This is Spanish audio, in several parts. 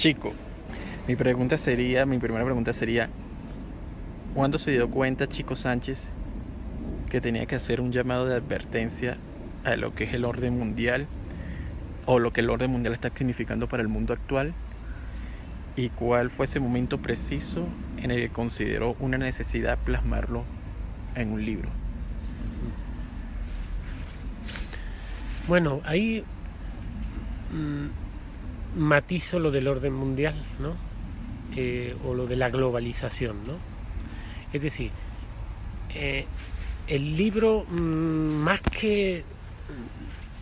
Chico, mi primera pregunta sería, ¿cuándo se dio cuenta Chico Sánchez que tenía que hacer un llamado de advertencia a lo que es el orden mundial o lo que el orden mundial está significando para el mundo actual? ¿Y cuál fue ese momento preciso en el que consideró una necesidad plasmarlo en un libro? Bueno, ahí matizo lo del orden mundial, ¿no? O lo de la globalización, ¿no? Es decir, el libro, más que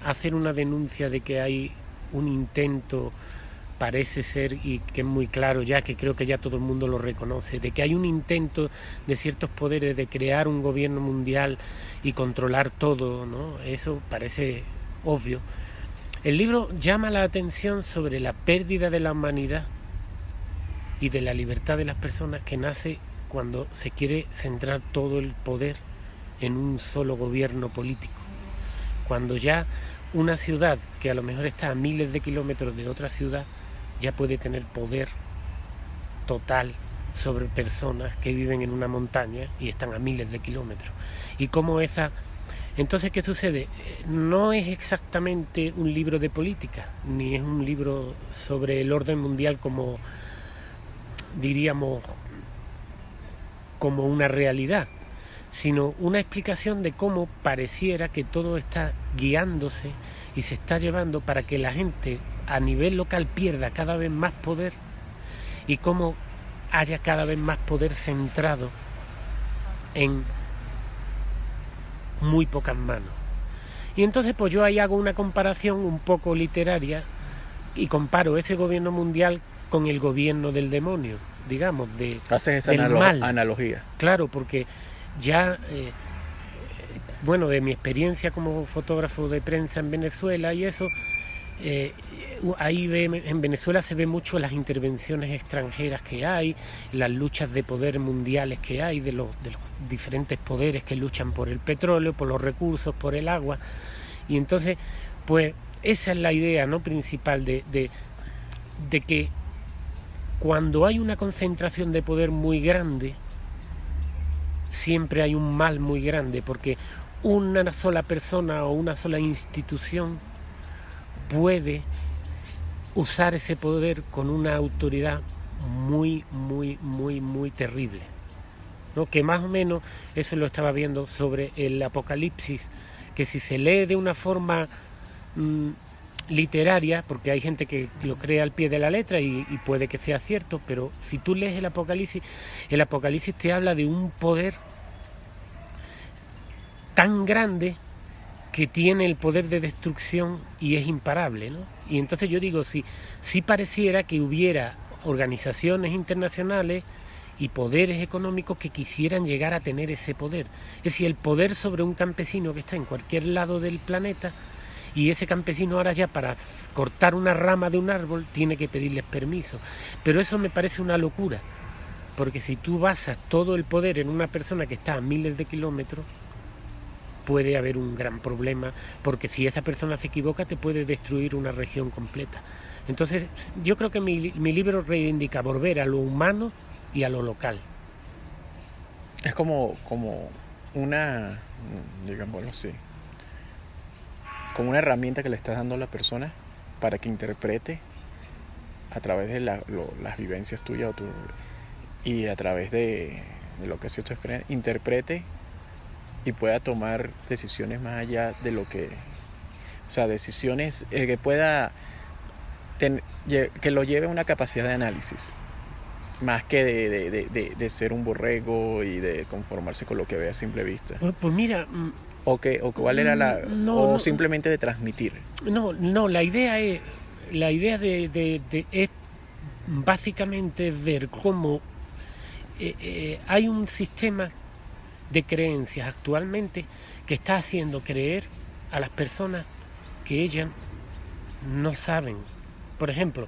hacer una denuncia de que hay un intento, parece ser, y que es muy claro ya, que creo que ya todo el mundo lo reconoce, de que hay un intento de ciertos poderes de crear un gobierno mundial y controlar todo, ¿no? Eso parece obvio. El libro llama la atención sobre la pérdida de la humanidad y de la libertad de las personas que nace cuando se quiere centrar todo el poder en un solo gobierno político. Cuando ya una ciudad que a lo mejor está a miles de kilómetros de otra ciudad ya puede tener poder total sobre personas que viven en una montaña y están a miles de kilómetros. Y cómo esa... Entonces, ¿qué sucede? No es exactamente un libro de política, ni es un libro sobre el orden mundial como, diríamos, como una realidad, sino una explicación de cómo pareciera que todo está guiándose y se está llevando para que la gente a nivel local pierda cada vez más poder y cómo haya cada vez más poder centrado en muy pocas manos. Y entonces pues yo ahí hago una comparación un poco literaria y comparo ese gobierno mundial con el gobierno del demonio, digamos, Haces esa del mal. analogía. Claro, porque ya, bueno, de mi experiencia como fotógrafo de prensa en Venezuela y eso, ahí en Venezuela se ve mucho las intervenciones extranjeras que hay, las luchas de poder mundiales que hay, de los diferentes poderes que luchan por el petróleo, por los recursos, por el agua. Y entonces, pues esa es la idea, ¿no?, principal de que cuando hay una concentración de poder muy grande, siempre hay un mal muy grande, porque una sola persona o una sola institución puede usar ese poder con una autoridad muy, muy, muy, muy terrible, ¿no? Que más o menos eso lo estaba viendo sobre el Apocalipsis, que si se lee de una forma literaria, porque hay gente que lo cree al pie de la letra y puede que sea cierto, pero si tú lees el Apocalipsis te habla de un poder tan grande que tiene el poder de destrucción y es imparable, ¿no? Y entonces yo digo, si pareciera que hubiera organizaciones internacionales y poderes económicos que quisieran llegar a tener ese poder. Es decir, el poder sobre un campesino que está en cualquier lado del planeta, y ese campesino ahora ya para cortar una rama de un árbol tiene que pedirles permiso. Pero eso me parece una locura, porque si tú basas todo el poder en una persona que está a miles de kilómetros, puede haber un gran problema, porque si esa persona se equivoca te puede destruir una región completa. Entonces yo creo que mi libro reivindica volver a lo humano y a lo local. Es como una, digámoslo así, como una herramienta que le estás dando a la persona para que interprete a través de las vivencias tuyas y a través de lo que ha sido tu experiencia, interprete y pueda tomar decisiones más allá de lo que, o sea, decisiones que pueda que lo lleve a una capacidad de análisis más que de ser un borrego y de conformarse con lo que ve a simple vista. Pues mira, O cuál era o simplemente de transmitir. No, la idea es es básicamente ver cómo hay un sistema de creencias actualmente que está haciendo creer a las personas que ellas no saben. Por ejemplo,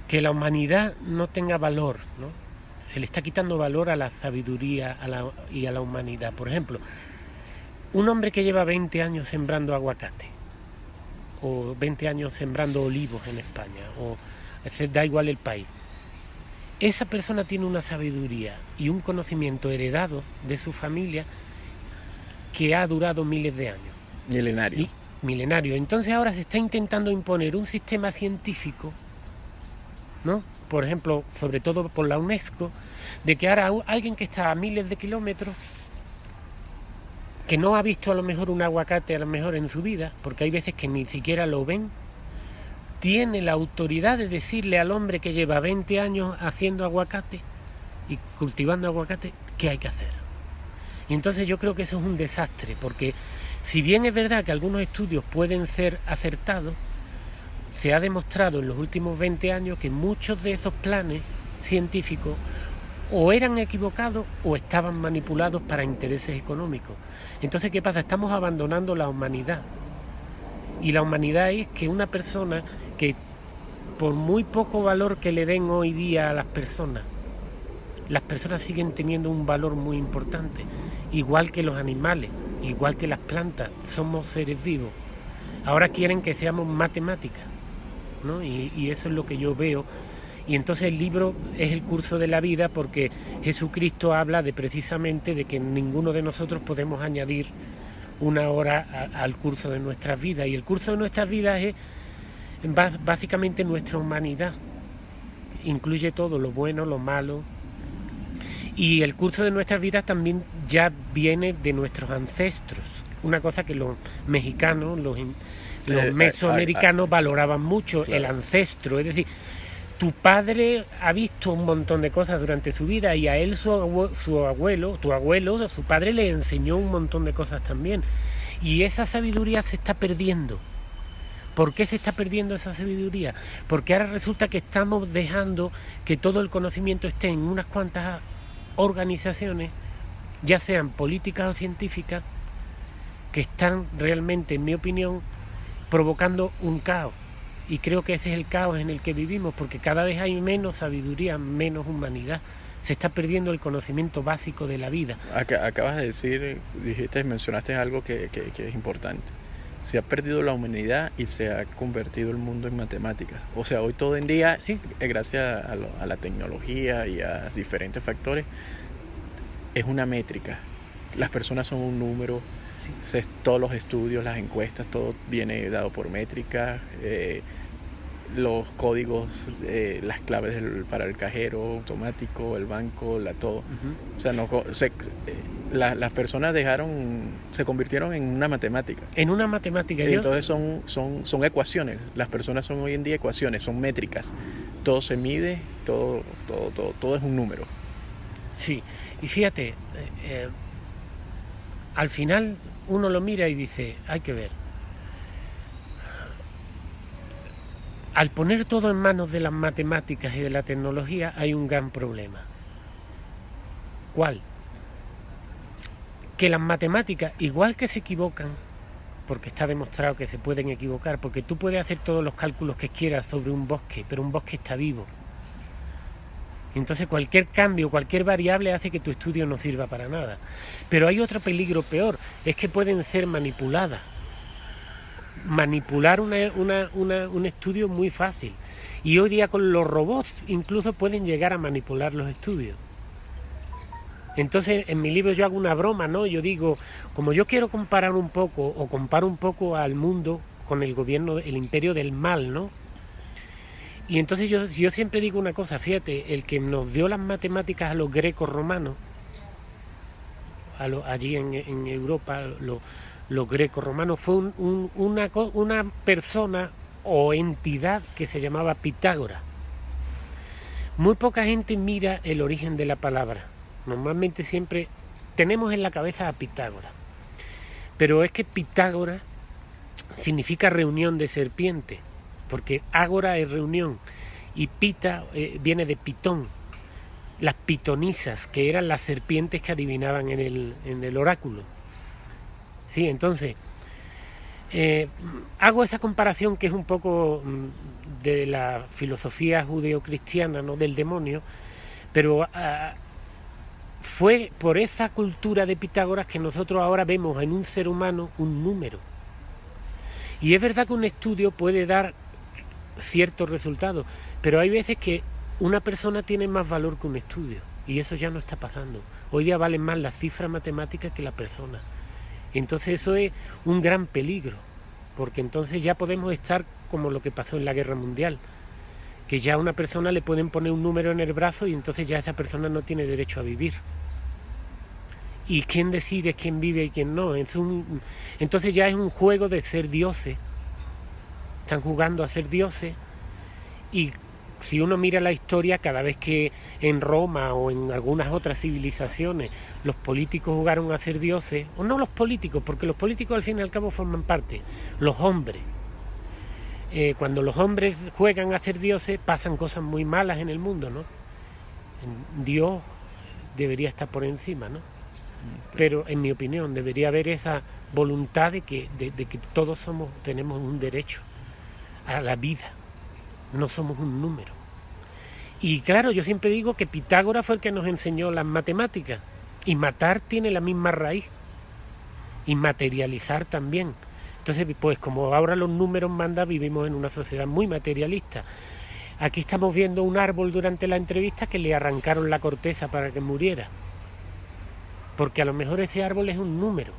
que la humanidad no tenga valor, ¿no? Se le está quitando valor a la sabiduría y a la humanidad. Por ejemplo, un hombre que lleva 20 años sembrando aguacate, o 20 años sembrando olivos en España, o da igual el país. Esa persona tiene una sabiduría y un conocimiento heredado de su familia que ha durado miles de años. Milenario. Milenario. Entonces ahora se está intentando imponer un sistema científico, ¿no? Por ejemplo, sobre todo por la UNESCO, de que ahora alguien que está a miles de kilómetros, que no ha visto a lo mejor un aguacate a lo mejor en su vida, porque hay veces que ni siquiera lo ven, tiene la autoridad de decirle al hombre que lleva 20 años haciendo aguacate y cultivando aguacate qué hay que hacer. Y entonces yo creo que eso es un desastre, porque si bien es verdad que algunos estudios pueden ser acertados, se ha demostrado en los últimos 20 años que muchos de esos planes científicos o eran equivocados o estaban manipulados para intereses económicos. Entonces, ¿qué pasa? Estamos abandonando la humanidad. Y la humanidad es que una persona que, por muy poco valor que le den hoy día a las personas siguen teniendo un valor muy importante. Igual que los animales, igual que las plantas, somos seres vivos. Ahora quieren que seamos matemáticas, ¿no? Y eso es lo que yo veo. Y entonces el libro es el curso de la vida, porque Jesucristo habla precisamente de que ninguno de nosotros podemos añadir una hora al curso de nuestras vidas. Y el curso de nuestras vidas es básicamente nuestra humanidad. Incluye todo, lo bueno, lo malo. Y el curso de nuestras vidas también ya viene de nuestros ancestros. Una cosa que los mexicanos, los mesoamericanos valoraban mucho, claro. El ancestro. Es decir, tu padre ha visto un montón de cosas durante su vida y a él su abuelo, su padre le enseñó un montón de cosas también. Y esa sabiduría se está perdiendo. ¿Por qué se está perdiendo esa sabiduría? Porque ahora resulta que estamos dejando que todo el conocimiento esté en unas cuantas organizaciones, ya sean políticas o científicas, que están realmente, en mi opinión, provocando un caos. Y creo que ese es el caos en el que vivimos, porque cada vez hay menos sabiduría, menos humanidad. Se está perdiendo el conocimiento básico de la vida. Acabas de decir, mencionaste algo que es importante. Se ha perdido la humanidad y se ha convertido el mundo en matemáticas. O sea, hoy todo en día, sí, gracias a la tecnología y a diferentes factores, es una métrica. Sí. Las personas son un número. Sí. Todos los estudios, las encuestas, todo viene dado por métricas. Los códigos, las claves para el cajero automático, el banco, todo. Uh-huh. O sea, las personas se convirtieron en una matemática. En una matemática. Y entonces son ecuaciones. Las personas son hoy en día ecuaciones, son métricas. Todo se mide, todo es un número. Sí, y fíjate, al final uno lo mira y dice, hay que ver. Al poner todo en manos de las matemáticas y de la tecnología hay un gran problema. ¿Cuál? Que las matemáticas, igual que se equivocan, porque está demostrado que se pueden equivocar, porque tú puedes hacer todos los cálculos que quieras sobre un bosque, pero un bosque está vivo. Entonces cualquier cambio, cualquier variable hace que tu estudio no sirva para nada. Pero hay otro peligro peor, es que pueden ser manipuladas. Manipular un estudio muy fácil. Y hoy día con los robots incluso pueden llegar a manipular los estudios. Entonces en mi libro yo hago una broma, ¿no? Yo digo, como yo quiero comparar un poco, o comparo un poco al mundo con el gobierno, el imperio del mal, ¿no? Y entonces yo siempre digo una cosa, fíjate, el que nos dio las matemáticas a los greco romanos, allí en Europa, los greco-romanos, fue una persona o entidad que se llamaba Pitágoras. Muy poca gente mira el origen de la palabra. Normalmente siempre tenemos en la cabeza a Pitágoras. Pero es que Pitágoras significa reunión de serpientes, porque ágora es reunión, y pita viene de pitón. Las pitonisas, que eran las serpientes que adivinaban en el oráculo. Sí, entonces, hago esa comparación que es un poco de la filosofía judeocristiana, ¿no? Del demonio, pero fue por esa cultura de Pitágoras que nosotros ahora vemos en un ser humano un número. Y es verdad que un estudio puede dar ciertos resultados, pero hay veces que una persona tiene más valor que un estudio, y eso ya no está pasando. Hoy día valen más las cifras matemáticas que la persona. Entonces eso es un gran peligro, porque entonces ya podemos estar como lo que pasó en la Guerra Mundial, que ya a una persona le pueden poner un número en el brazo y entonces ya esa persona no tiene derecho a vivir. ¿Y quién decide quién vive y quién no? Entonces ya es un juego de ser dioses. Están jugando a ser dioses, y si uno mira la historia, cada vez que en Roma o en algunas otras civilizaciones los políticos jugaron a ser dioses, o no los políticos, porque los políticos al fin y al cabo forman parte, los hombres. Cuando los hombres juegan a ser dioses, pasan cosas muy malas en el mundo, ¿no? Dios debería estar por encima, ¿no? Pero en mi opinión debería haber esa voluntad de que todos tenemos un derecho a la vida, no somos un número. Y claro, yo siempre digo que Pitágoras fue el que nos enseñó las matemáticas, y matar tiene la misma raíz, y materializar también. Entonces, pues como ahora los números mandan, vivimos en una sociedad muy materialista. Aquí estamos viendo un árbol durante la entrevista que le arrancaron la corteza para que muriera, porque a lo mejor ese árbol es un número,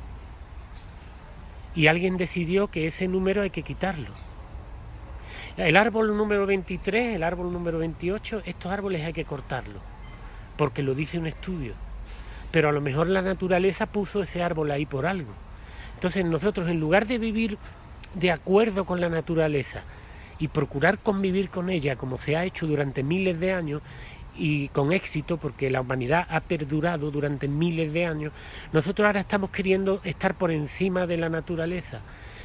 y alguien decidió que ese número hay que quitarlo. El árbol número 23, el árbol número 28, estos árboles hay que cortarlos, porque lo dice un estudio. Pero a lo mejor la naturaleza puso ese árbol ahí por algo. Entonces nosotros, en lugar de vivir de acuerdo con la naturaleza y procurar convivir con ella como se ha hecho durante miles de años, y con éxito, porque la humanidad ha perdurado durante miles de años, nosotros ahora estamos queriendo estar por encima de la naturaleza.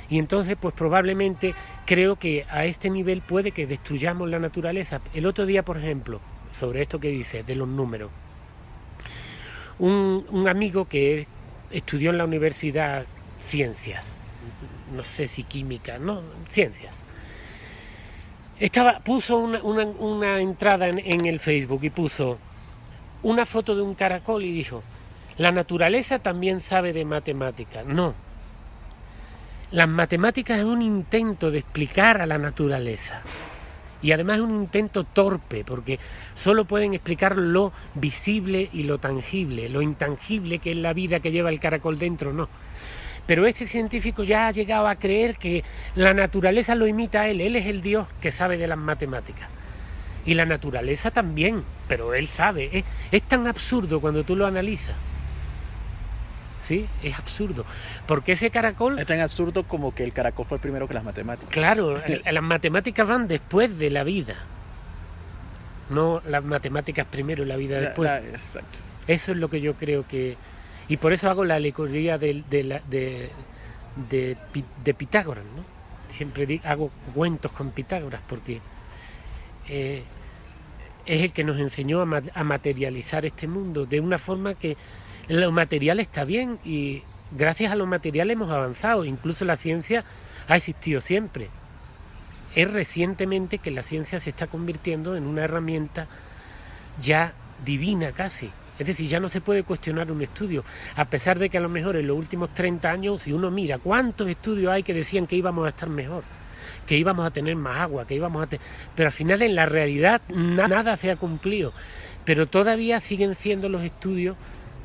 Y entonces, pues probablemente creo que a este nivel puede que destruyamos la naturaleza. El otro día, por ejemplo, sobre esto que dice de los números, un amigo que estudió en la universidad ciencias, no sé si química, no, ciencias, puso una entrada en el Facebook y puso una foto de un caracol y dijo: la naturaleza también sabe de matemáticas. No. Las matemáticas es un intento de explicar a la naturaleza, y además es un intento torpe, porque solo pueden explicar lo visible y lo tangible, lo intangible, que es la vida que lleva el caracol dentro, no. Pero ese científico ya ha llegado a creer que la naturaleza lo imita a él es el Dios que sabe de las matemáticas. Y la naturaleza también, pero él sabe. Es tan absurdo cuando tú lo analizas. ¿Sí? Es absurdo. Porque ese caracol... Es tan absurdo como que el caracol fue primero que las matemáticas. Claro, las matemáticas van después de la vida. No las matemáticas primero y la vida después. Exacto. Eso es lo que yo creo que... Y por eso hago la alegoría de Pitágoras, ¿no? Siempre hago cuentos con Pitágoras, porque es el que nos enseñó a materializar este mundo de una forma que lo material está bien, y gracias a lo material hemos avanzado. Incluso la ciencia ha existido siempre. Es recientemente que la ciencia se está convirtiendo en una herramienta ya divina casi. Es decir, ya no se puede cuestionar un estudio, a pesar de que a lo mejor en los últimos 30 años, si uno mira cuántos estudios hay que decían que íbamos a estar mejor, que íbamos a tener más agua, que íbamos a tener... Pero al final en la realidad nada se ha cumplido, pero todavía siguen siendo los estudios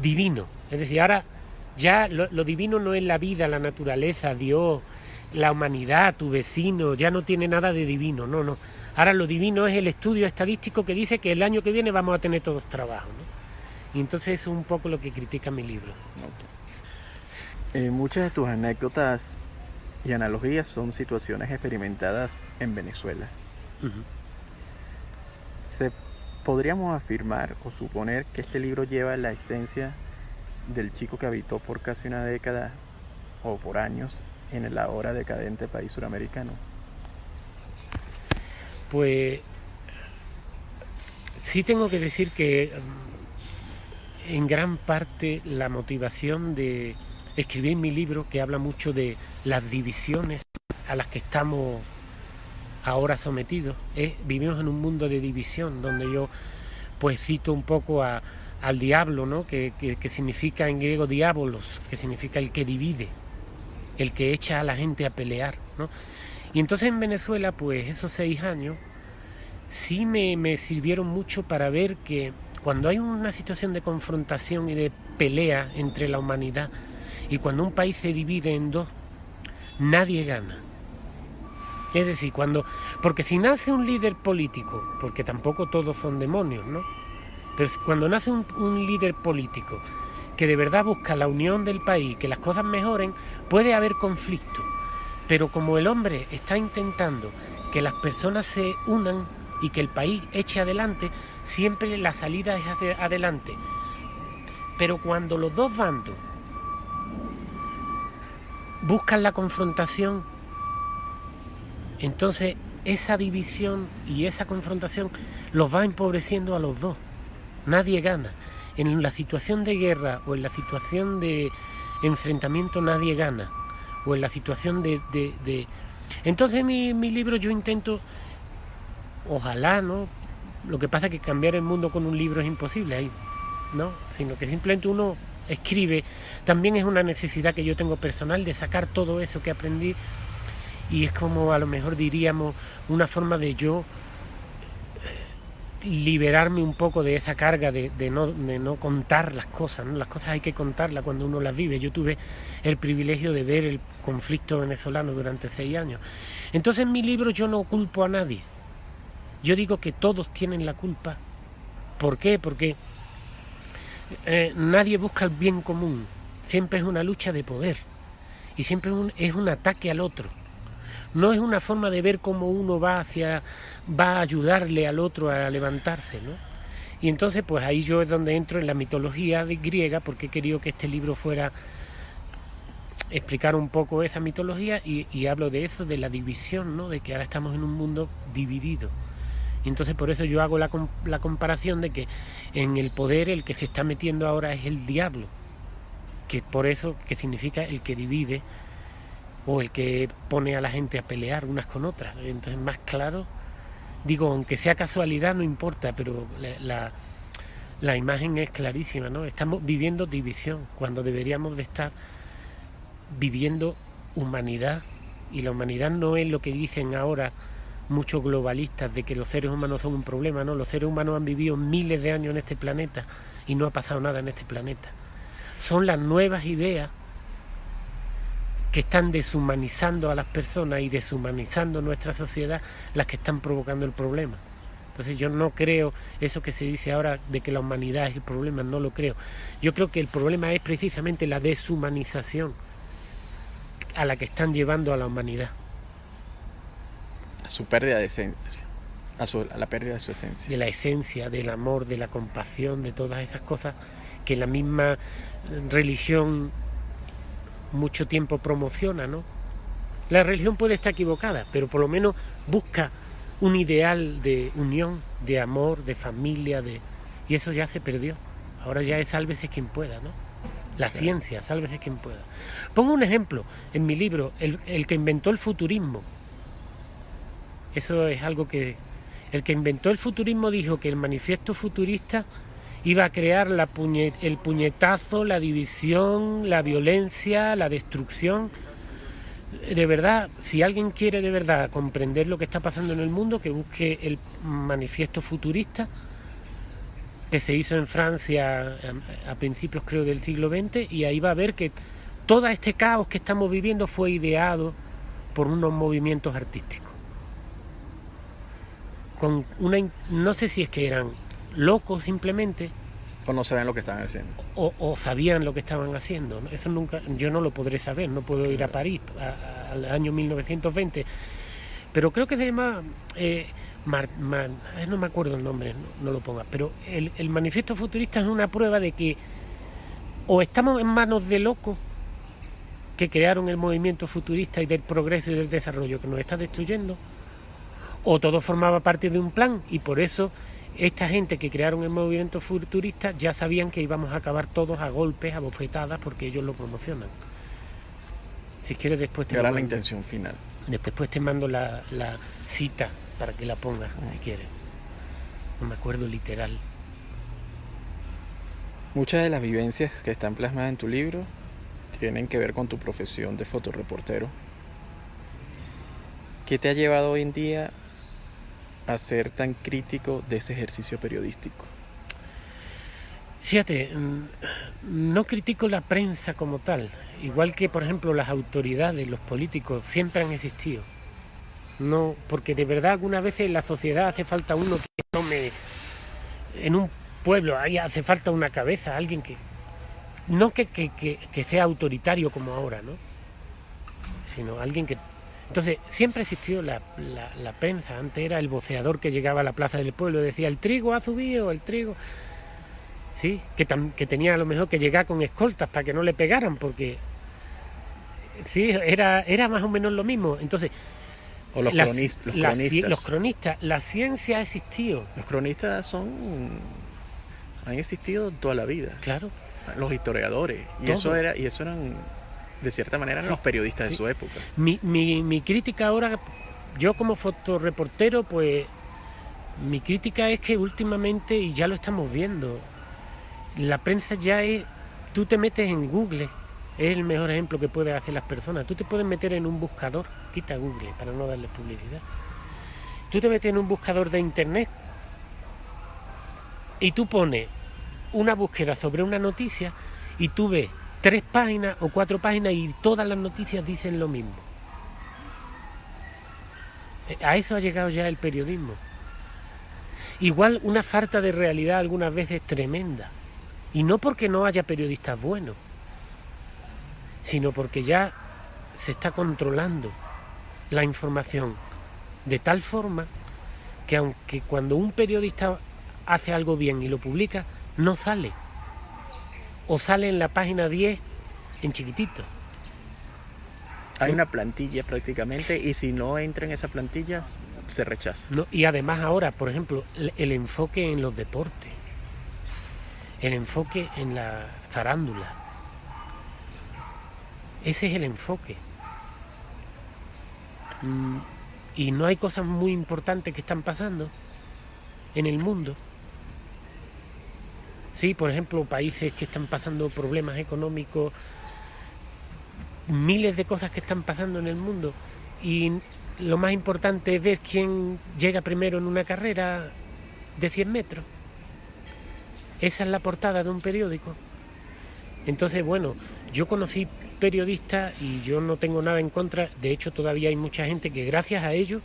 divinos. Es decir, ahora ya lo divino no es la vida, la naturaleza, Dios, la humanidad, tu vecino, ya no tiene nada de divino, no. Ahora lo divino es el estudio estadístico que dice que el año que viene vamos a tener todos trabajo, ¿no? Y entonces eso es un poco lo que critica mi libro. Muchas de tus anécdotas y analogías son situaciones experimentadas en Venezuela. ¿Podríamos afirmar o suponer que este libro lleva la esencia del chico que habitó por casi una década o por años en el ahora decadente país suramericano? Pues sí tengo que decir que en gran parte la motivación de escribir mi libro, que habla mucho de las divisiones a las que estamos ahora sometidos, vivimos en un mundo de división, donde yo pues cito un poco al diablo, ¿no? que significa en griego diabolos, que significa el que divide, el que echa a la gente a pelear, ¿no? Y entonces en Venezuela, pues esos 6 años sí me sirvieron mucho para ver que cuando hay una situación de confrontación y de pelea entre la humanidad, y cuando un país se divide en dos, nadie gana. Es decir, porque si nace un líder político, porque tampoco todos son demonios, ¿no? Pero cuando nace un líder político que de verdad busca la unión del país, que las cosas mejoren, puede haber conflicto. Pero como el hombre está intentando que las personas se unan y que el país eche adelante, siempre la salida es hacia adelante. Pero cuando los dos bandos buscan la confrontación, entonces esa división y esa confrontación los va empobreciendo a los dos. Nadie gana. En la situación de guerra o en la situación de enfrentamiento nadie gana. O en la situación de... Entonces en mi libro yo intento, ojalá, ¿no? Lo que pasa es que cambiar el mundo con un libro es imposible ahí, ¿no? Sino que simplemente uno escribe. También es una necesidad que yo tengo personal de sacar todo eso que aprendí, y es como, a lo mejor diríamos, una forma de yo liberarme un poco de esa carga de no contar las cosas, ¿no? Las cosas hay que contarlas cuando uno las vive. Yo tuve el privilegio de ver el conflicto venezolano durante 6 años. Entonces en mi libro yo no culpo a nadie. Yo digo que todos tienen la culpa. ¿Por qué? Porque nadie busca el bien común. Siempre es una lucha de poder. Y siempre es un ataque al otro. No es una forma de ver cómo uno va a ayudarle al otro a levantarse, ¿no? Y entonces pues ahí yo es donde entro en la mitología griega, porque he querido que este libro fuera explicar un poco esa mitología, y hablo de eso, de la división, ¿no? De que ahora estamos en un mundo dividido. Y entonces por eso yo hago la comparación de que en el poder el que se está metiendo ahora es el diablo, que por eso que significa el que divide, o el que pone a la gente a pelear unas con otras. Entonces, más claro, digo, aunque sea casualidad, no importa, pero la imagen es clarísima, ¿no? Estamos viviendo división, cuando deberíamos de estar viviendo humanidad, y la humanidad no es lo que dicen ahora muchos globalistas, de que los seres humanos son un problema, ¿no? Los seres humanos han vivido miles de años en este planeta, y no ha pasado nada en este planeta. Son las nuevas ideas que están deshumanizando a las personas y deshumanizando nuestra sociedad, las que están provocando el problema. Entonces yo no creo eso que se dice ahora de que la humanidad es el problema, no lo creo. Yo creo que el problema es precisamente la deshumanización a la que están llevando a la humanidad. A su pérdida de esencia. A la pérdida de su esencia. De la esencia, del amor, de la compasión, de todas esas cosas que la misma religión mucho tiempo promociona, ¿no? La religión puede estar equivocada, pero por lo menos busca un ideal de unión, de amor, de familia, y eso ya se perdió. Ahora ya es sálvese quien pueda, ¿no? La ciencia, sálvese quien pueda. Pongo un ejemplo en mi libro, el que inventó el futurismo. Eso es algo que... El que inventó el futurismo dijo que el manifiesto futurista iba a crear el puñetazo, la división, la violencia, la destrucción. De verdad, si alguien quiere de verdad comprender lo que está pasando en el mundo, que busque el manifiesto futurista, que se hizo en Francia a principios, creo, del siglo XX, y ahí va a ver que todo este caos que estamos viviendo fue ideado por unos movimientos artísticos. No sé si es que eran locos simplemente, o no saben lo que están haciendo, o sabían lo que estaban haciendo. Eso nunca, yo no lo podré saber, no puedo ir a París al año 1920, pero creo que se llama no me acuerdo el nombre, no lo pongas, pero el manifiesto futurista es una prueba de que o estamos en manos de locos que crearon el movimiento futurista y del progreso y del desarrollo que nos está destruyendo, o todo formaba parte de un plan, y por eso esta gente que crearon el movimiento futurista ya sabían que íbamos a acabar todos a golpes, a bofetadas, porque ellos lo promocionan. Si quieres después era la intención final. Después te mando la cita para que la pongas, si quieres. No me acuerdo literal. Muchas de las vivencias que están plasmadas en tu libro tienen que ver con tu profesión de fotoreportero. ¿Qué te ha llevado hoy en día a ser tan crítico de ese ejercicio periodístico? Fíjate, no critico la prensa como tal, igual que por ejemplo las autoridades, los políticos, siempre han existido. No, porque de verdad algunas veces en la sociedad hace falta uno que tome, en un pueblo ahí hace falta una cabeza, alguien que, no que sea autoritario como ahora, ¿no? Sino alguien que... Entonces, siempre existió la prensa. Antes era el voceador que llegaba a la plaza del pueblo y decía, el trigo ha subido, el trigo... Sí, que tenía a lo mejor que llegar con escoltas para que no le pegaran, porque... Sí, era más o menos lo mismo. Entonces... O los cronistas. Los cronistas, la ciencia ha existido. Los cronistas han existido toda la vida. Claro. Los historiadores. Y eso eran, de cierta manera, los periodistas de su época. Mi crítica ahora, yo como fotoreportero, pues mi crítica es que últimamente, y ya lo estamos viendo, la prensa ya es, tú te metes en Google, es el mejor ejemplo que pueden hacer las personas. Tú te puedes meter en un buscador, quita Google para no darle publicidad. Tú te metes en un buscador de internet y tú pones una búsqueda sobre una noticia y tú ves 3 páginas o 4 páginas y todas las noticias dicen lo mismo. A eso ha llegado ya el periodismo. Igual una falta de realidad algunas veces tremenda. Y no porque no haya periodistas buenos, sino porque ya se está controlando la información de tal forma que aunque cuando un periodista hace algo bien y lo publica, no sale. O sale en la página 10 en chiquitito. Hay una plantilla prácticamente y si no entra en esa plantilla se rechaza. No, y además ahora, por ejemplo, el enfoque en los deportes, el enfoque en la farándula, ese es el enfoque. Y no hay cosas muy importantes que están pasando en el mundo. Sí, por ejemplo, países que están pasando problemas económicos, miles de cosas que están pasando en el mundo. Y lo más importante es ver quién llega primero en una carrera de 100 metros. Esa es la portada de un periódico. Entonces, bueno, yo conocí periodistas y yo no tengo nada en contra. De hecho, todavía hay mucha gente que gracias a ellos,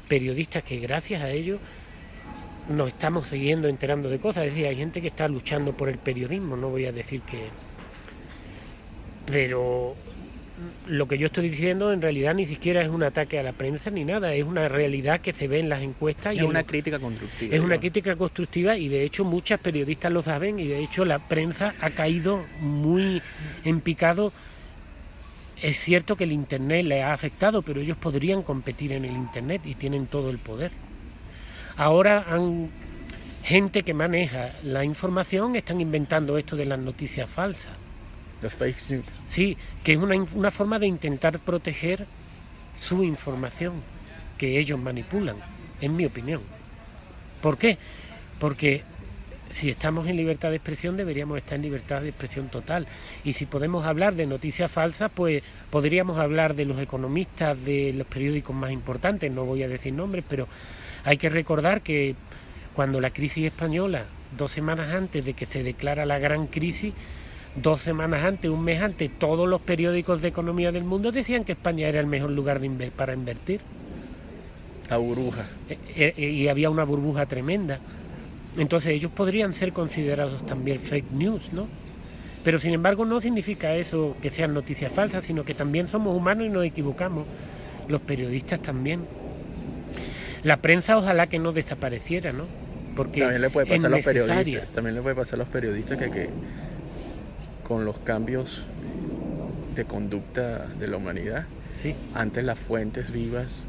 periodistas que gracias a ellos, nos estamos siguiendo enterando de cosas. Es decir, hay gente que está luchando por el periodismo, no voy a decir que... Pero lo que yo estoy diciendo en realidad ni siquiera es un ataque a la prensa ni nada, es una realidad que se ve en las encuestas. Es una crítica constructiva. Es una crítica constructiva y de hecho muchas periodistas lo saben y de hecho la prensa ha caído muy en picado. Es cierto que el internet les ha afectado, pero ellos podrían competir en el internet y tienen todo el poder. Ahora gente que maneja la información están inventando esto de las noticias falsas. Los fake news. Sí, que es una forma de intentar proteger su información que ellos manipulan, en mi opinión. ¿Por qué? Porque si estamos en libertad de expresión deberíamos estar en libertad de expresión total. Y si podemos hablar de noticias falsas, pues podríamos hablar de los economistas de los periódicos más importantes, no voy a decir nombres, pero hay que recordar que cuando la crisis española, 2 semanas antes de que se declara la gran crisis, 2 semanas antes, un mes antes, todos los periódicos de economía del mundo decían que España era el mejor lugar para invertir. La burbuja. Y había una burbuja tremenda. Entonces ellos podrían ser considerados también fake news, ¿no? Pero sin embargo no significa eso que sean noticias falsas, sino que también somos humanos y nos equivocamos. Los periodistas también. La prensa ojalá que no desapareciera, ¿no? Porque también le puede pasar es necesaria. También le puede pasar a los periodistas que con los cambios de conducta de la humanidad, sí. Antes las fuentes vivas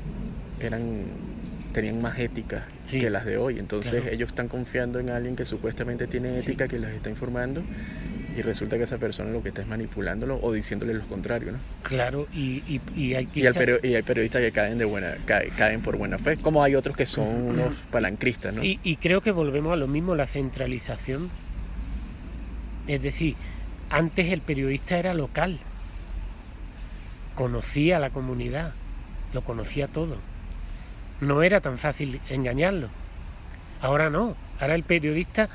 tenían más ética que las de hoy. Entonces ellos están confiando en alguien que supuestamente tiene ética, que las está informando, y resulta que esa persona lo que está es manipulándolo o diciéndole lo contrario, ¿no? Claro, y hay periodistas que caen por buena fe, como hay otros que son unos palancristas, ¿no? Y creo que volvemos a lo mismo, la centralización. Es decir, antes el periodista era local, conocía a la comunidad, lo conocía todo. No era tan fácil engañarlo. Ahora no, ahora el periodista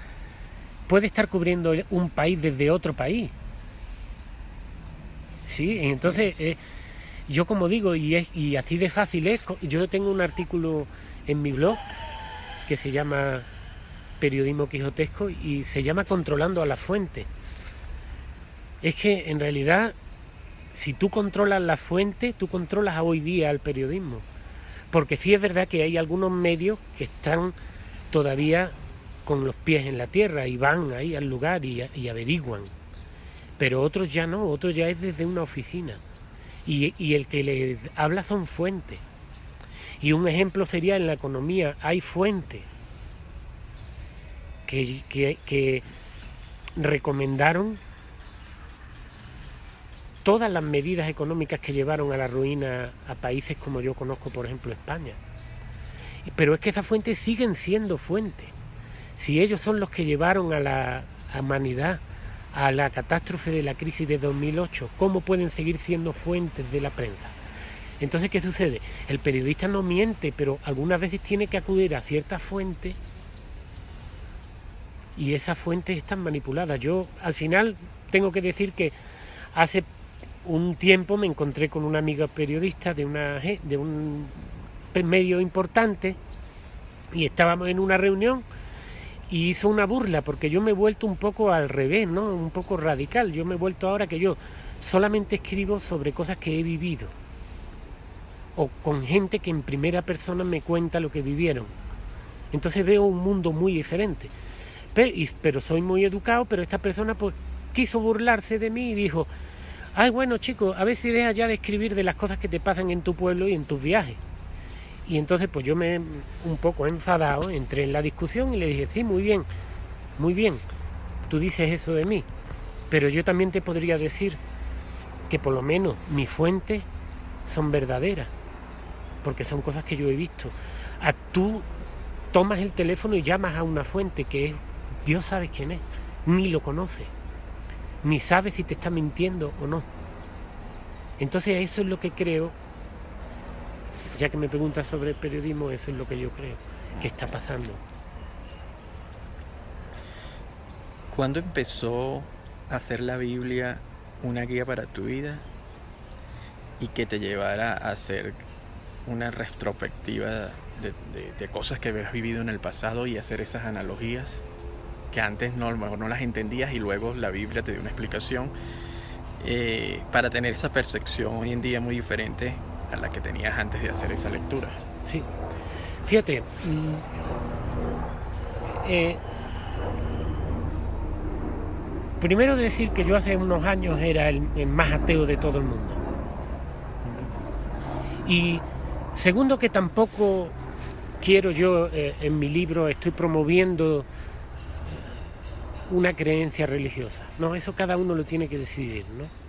puede estar cubriendo un país desde otro país. Sí, entonces yo como digo, y así de fácil es, yo tengo un artículo en mi blog que se llama Periodismo Quijotesco y se llama Controlando a la fuente. Es que en realidad, si tú controlas la fuente, tú controlas hoy día al periodismo. Porque sí es verdad que hay algunos medios que están todavía con los pies en la tierra y van ahí al lugar y averiguan. Pero otros ya no, otros ya es desde una oficina. Y el que les habla son fuentes. Y un ejemplo sería en la economía, hay fuentes que recomendaron todas las medidas económicas que llevaron a la ruina a países como yo conozco, por ejemplo, España. Pero es que esas fuentes siguen siendo fuentes. Si ellos son los que llevaron a la humanidad a la catástrofe de la crisis de 2008, ¿cómo pueden seguir siendo fuentes de la prensa? Entonces, ¿qué sucede? El periodista no miente, pero algunas veces tiene que acudir a ciertas fuentes y esas fuentes están manipuladas. Yo, al final, tengo que decir que hace un tiempo me encontré con una amiga periodista de un medio importante y estábamos en una reunión y hizo una burla porque yo me he vuelto un poco al revés, ¿no? Un poco radical. Yo me he vuelto ahora que yo solamente escribo sobre cosas que he vivido o con gente que en primera persona me cuenta lo que vivieron. Entonces veo un mundo muy diferente. Pero soy muy educado, pero esta persona pues quiso burlarse de mí y dijo: ay, bueno, chicos, a ver si dejas ya de escribir de las cosas que te pasan en tu pueblo y en tus viajes. Y entonces pues yo me un poco enfadado, entré en la discusión y le dije: sí, muy bien, tú dices eso de mí, pero yo también te podría decir que por lo menos mis fuentes son verdaderas, porque son cosas que yo he visto. Tú tomas el teléfono y llamas a una fuente que es, Dios sabe quién es, ni lo conoce, ni sabe si te está mintiendo o no. Entonces eso es lo que creo, ya que me preguntas sobre el periodismo, eso es lo que yo creo que está pasando. ¿Cuándo empezó a ser la Biblia una guía para tu vida y que te llevara a hacer una retrospectiva de cosas que habías vivido en el pasado y hacer esas analogías que antes no, a lo mejor no las entendías y luego la Biblia te dio una explicación para tener esa percepción hoy en día muy diferente a la que tenías antes de hacer esa lectura? Sí, fíjate, primero decir que yo hace unos años era el más ateo de todo el mundo. Y segundo, que tampoco quiero yo, en mi libro estoy promoviendo una creencia religiosa. No, eso cada uno lo tiene que decidir,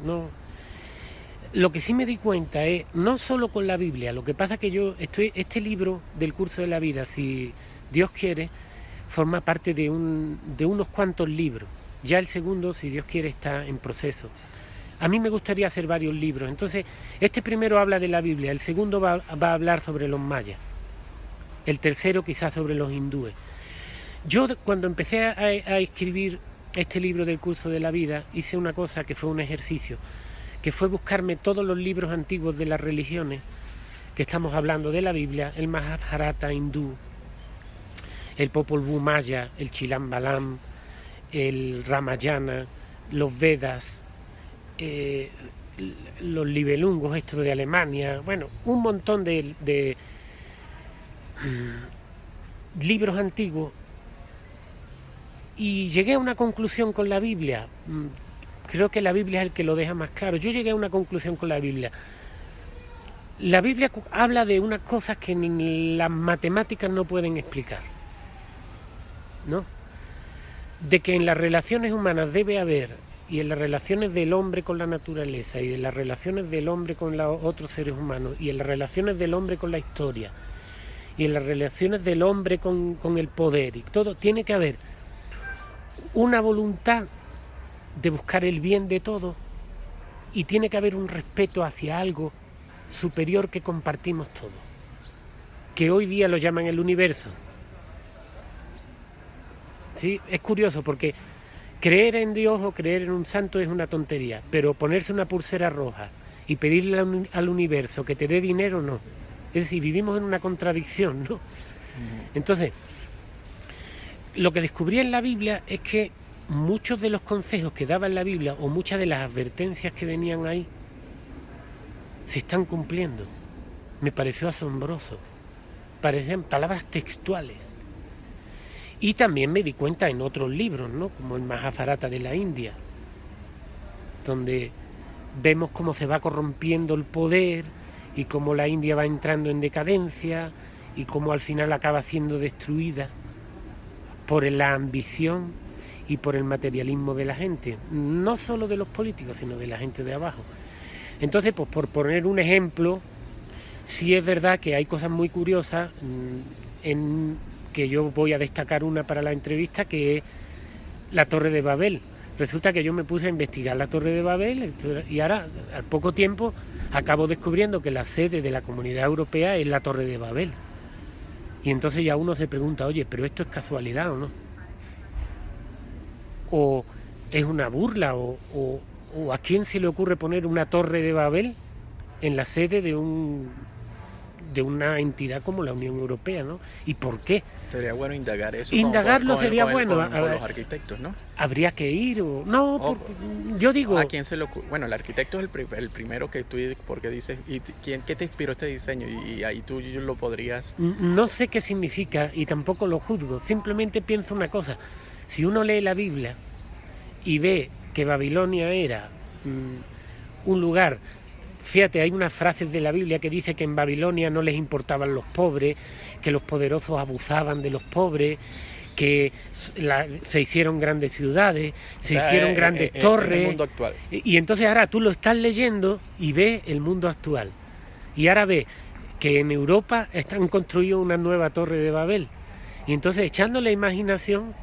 ¿no? Lo que sí me di cuenta es, no solo con la Biblia, lo que pasa que este libro del curso de la vida, si Dios quiere, forma parte de unos cuantos libros. Ya el segundo, si Dios quiere, está en proceso. A mí me gustaría hacer varios libros. Entonces, este primero habla de la Biblia, el segundo va a hablar sobre los mayas, el tercero quizás sobre los hindúes. Yo cuando empecé a escribir este libro del curso de la vida, hice una cosa que fue un ejercicio, que fue buscarme todos los libros antiguos de las religiones, que estamos hablando de la Biblia, el Mahabharata hindú, el Popol Vuh maya, el Chilam Balam, el Ramayana, los Vedas, los Libelungos estos de Alemania, bueno, un montón de libros antiguos, y llegué a una conclusión con la Biblia. Creo que la Biblia es el que lo deja más claro. Yo llegué a una conclusión con la Biblia. La Biblia habla de unas cosas que ni las matemáticas no pueden explicar, ¿no? De que en las relaciones humanas debe haber, y en las relaciones del hombre con la naturaleza, y en las relaciones del hombre con los otros seres humanos, y en las relaciones del hombre con la historia, y en las relaciones del hombre con el poder, y todo, tiene que haber una voluntad de buscar el bien de todo, y tiene que haber un respeto hacia algo superior que compartimos todos, que hoy día lo llaman el universo. ¿Sí? Es curioso porque creer en Dios o creer en un santo es una tontería, pero ponerse una pulsera roja y pedirle al universo que te dé dinero, no. Es decir, vivimos en una contradicción, ¿no? Entonces, lo que descubrí en la Biblia es que muchos de los consejos que daba en la Biblia o muchas de las advertencias que venían ahí se están cumpliendo. Me pareció asombroso. Parecían palabras textuales. Y también me di cuenta en otros libros, ¿no? Como el Mahabharata de la India, donde vemos cómo se va corrompiendo el poder y cómo la India va entrando en decadencia y cómo al final acaba siendo destruida por la ambición y por el materialismo de la gente, no solo de los políticos, sino de la gente de abajo. Entonces, pues por poner un ejemplo, sí es verdad que hay cosas muy curiosas, en que yo voy a destacar una para la entrevista, que es la Torre de Babel. Resulta que yo me puse a investigar la Torre de Babel y ahora, al poco tiempo, acabo descubriendo que la sede de la Comunidad Europea es la Torre de Babel. Y entonces ya uno se pregunta, oye, ¿pero esto es casualidad o no? ¿O es una burla? ¿O a quién se le ocurre poner una Torre de Babel en la sede de una entidad como la Unión Europea, ¿no? ¿Y por qué? Sería bueno indagar eso. Indagarlo sería bueno. Con los arquitectos, ¿no? Habría que ir o... No, yo digo... ¿A quién se lo ocurre? Bueno, el arquitecto es el primero que tú... Porque dices... ¿Qué te inspiró este diseño? Y ahí tú lo podrías... No sé qué significa y tampoco lo juzgo. Simplemente pienso una cosa. Si uno lee la Biblia y ve que Babilonia era un lugar... Fíjate, hay unas frases de la Biblia que dice que en Babilonia no les importaban los pobres, que los poderosos abusaban de los pobres, que se hicieron grandes ciudades, se hicieron grandes torres. El mundo actual. Y entonces ahora tú lo estás leyendo y ves el mundo actual. Y ahora ves que en Europa están construyendo una nueva Torre de Babel. Y entonces, echando la imaginación,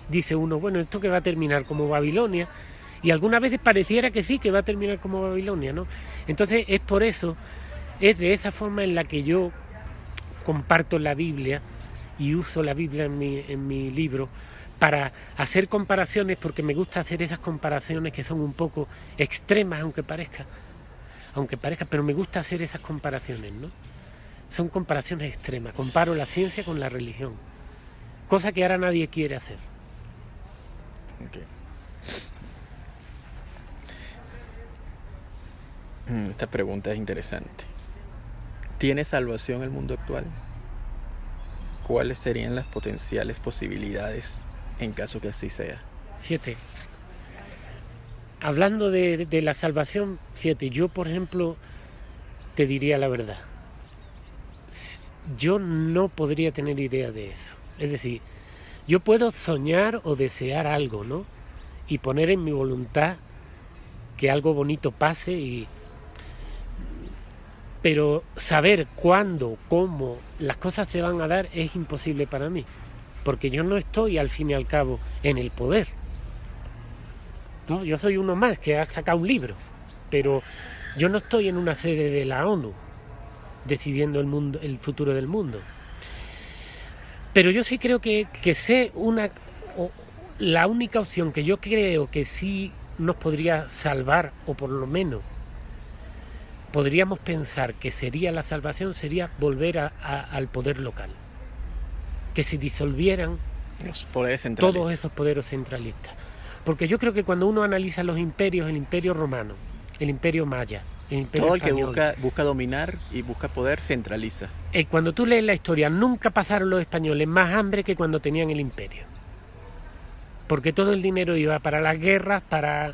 dice uno, bueno, esto que va a terminar como Babilonia. Y algunas veces pareciera que sí, que va a terminar como Babilonia, ¿no? Entonces es por eso, es de esa forma en la que yo comparto la Biblia y uso la Biblia en mi libro para hacer comparaciones, porque me gusta hacer esas comparaciones que son un poco extremas, aunque parezca, pero me gusta hacer esas comparaciones, ¿no? Son comparaciones extremas, comparo la ciencia con la religión, cosa que ahora nadie quiere hacer. Okay. Esta pregunta es interesante. ¿Tiene salvación el mundo actual? ¿Cuáles serían las potenciales posibilidades en caso que así sea? 7. Hablando de la salvación, 7. Yo, por ejemplo, te diría la verdad. Yo no podría tener idea de eso. Es decir, yo puedo soñar o desear algo, ¿no? Y poner en mi voluntad que algo bonito pase pero saber cuándo, cómo las cosas se van a dar es imposible para mí, porque yo no estoy al fin y al cabo en el poder, ¿no? Yo soy uno más que ha sacado un libro, pero yo no estoy en una sede de la ONU decidiendo el futuro del mundo. Pero yo sí creo que sé la única opción que yo creo que sí nos podría salvar, o por lo menos podríamos pensar que sería la salvación, sería volver al poder local, que se disolvieran los poderes centralistas, todos esos poderes centralistas. Porque yo creo que cuando uno analiza los imperios, el imperio romano, el imperio maya, el imperio todo el español, que busca dominar y busca poder centraliza. Cuando tú lees la historia, nunca pasaron los españoles más hambre que cuando tenían el imperio, porque todo el dinero iba para las guerras, para...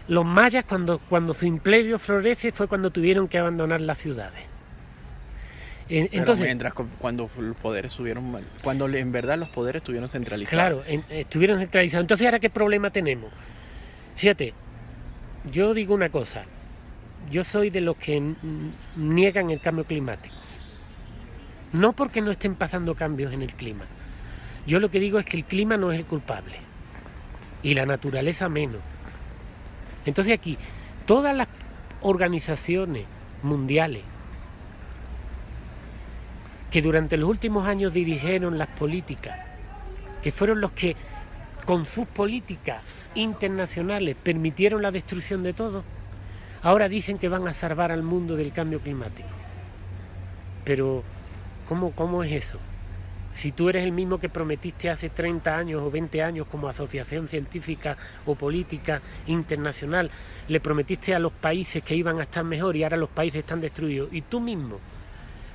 los mayas, cuando su imperio florece, fue cuando tuvieron que abandonar las ciudades. Entonces, mientras cuando los poderes subieron mal, cuando en verdad los poderes estuvieron centralizados. Claro, estuvieron centralizados. Entonces, ¿ahora qué problema tenemos? Fíjate, yo digo una cosa. Yo soy de los que niegan el cambio climático. No porque no estén pasando cambios en el clima. Yo lo que digo es que el clima no es el culpable. Y la naturaleza menos. Entonces aquí, todas las organizaciones mundiales que durante los últimos años dirigieron las políticas, que fueron los que con sus políticas internacionales permitieron la destrucción de todo, ahora dicen que van a salvar al mundo del cambio climático. Pero, ¿cómo es eso? Si tú eres el mismo que prometiste hace 30 años o 20 años como asociación científica o política internacional, le prometiste a los países que iban a estar mejor y ahora los países están destruidos, y tú mismo,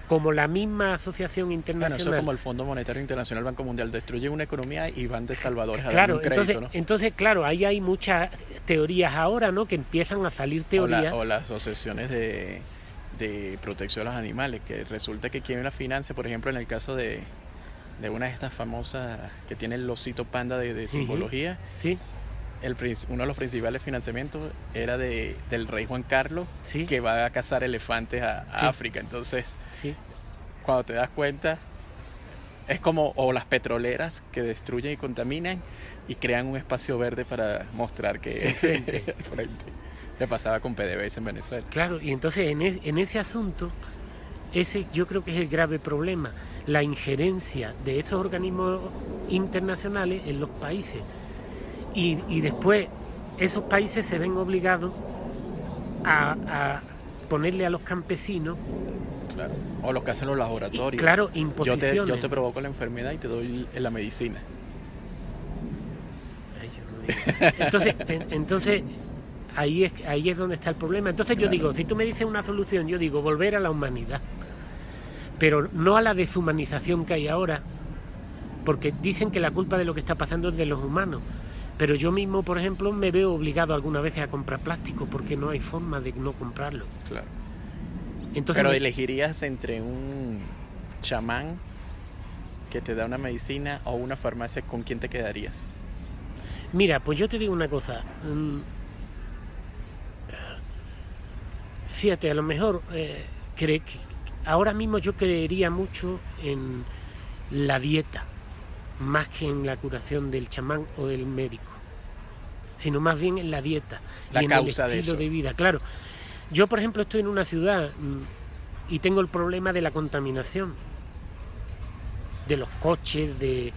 como la misma asociación internacional... Bueno, eso como el Fondo Monetario Internacional, Banco Mundial, destruye una economía y van de salvadores a claro, darle un crédito, ¿no? Entonces, claro, ahí hay muchas teorías ahora, ¿no?, que empiezan a salir teorías... O las asociaciones de protección de los animales, que resulta que quien la financia, por ejemplo, en el caso de una de estas famosas que tiene el osito panda de simbología, sí. Uno de los principales financiamientos era del rey Juan Carlos, sí, que va a cazar elefantes a sí, África. Entonces, sí, cuando te das cuenta, es como o las petroleras que destruyen y contaminan y crean un espacio verde para mostrar que el frente. el frente. Le pasaba con PDVSA en Venezuela. Claro, y entonces en ese asunto, ese yo creo que es el grave problema, la injerencia de esos organismos internacionales en los países. Y después esos países se ven obligados a ponerle a los campesinos... Claro. O los que hacen los laboratorios. Claro, imposiciones. Yo te provoco la enfermedad y te doy la medicina. Ay, yo no digo. Entonces ahí es donde está el problema. Entonces yo digo, si tú me dices una solución, yo digo volver a la humanidad, pero no a la deshumanización que hay ahora, porque dicen que la culpa de lo que está pasando es de los humanos, pero yo mismo, por ejemplo, me veo obligado algunas veces a comprar plástico porque no hay forma de no comprarlo. Claro. Entonces, pero elegirías entre un chamán que te da una medicina o una farmacia, ¿con quién te quedarías? Mira, pues yo te digo una cosa. Fíjate, a lo mejor ahora mismo yo creería mucho en la dieta, más que en la curación del chamán o del médico, sino más bien en la dieta y en el estilo de vida. Claro, yo por ejemplo estoy en una ciudad y tengo el problema de la contaminación, de los coches, de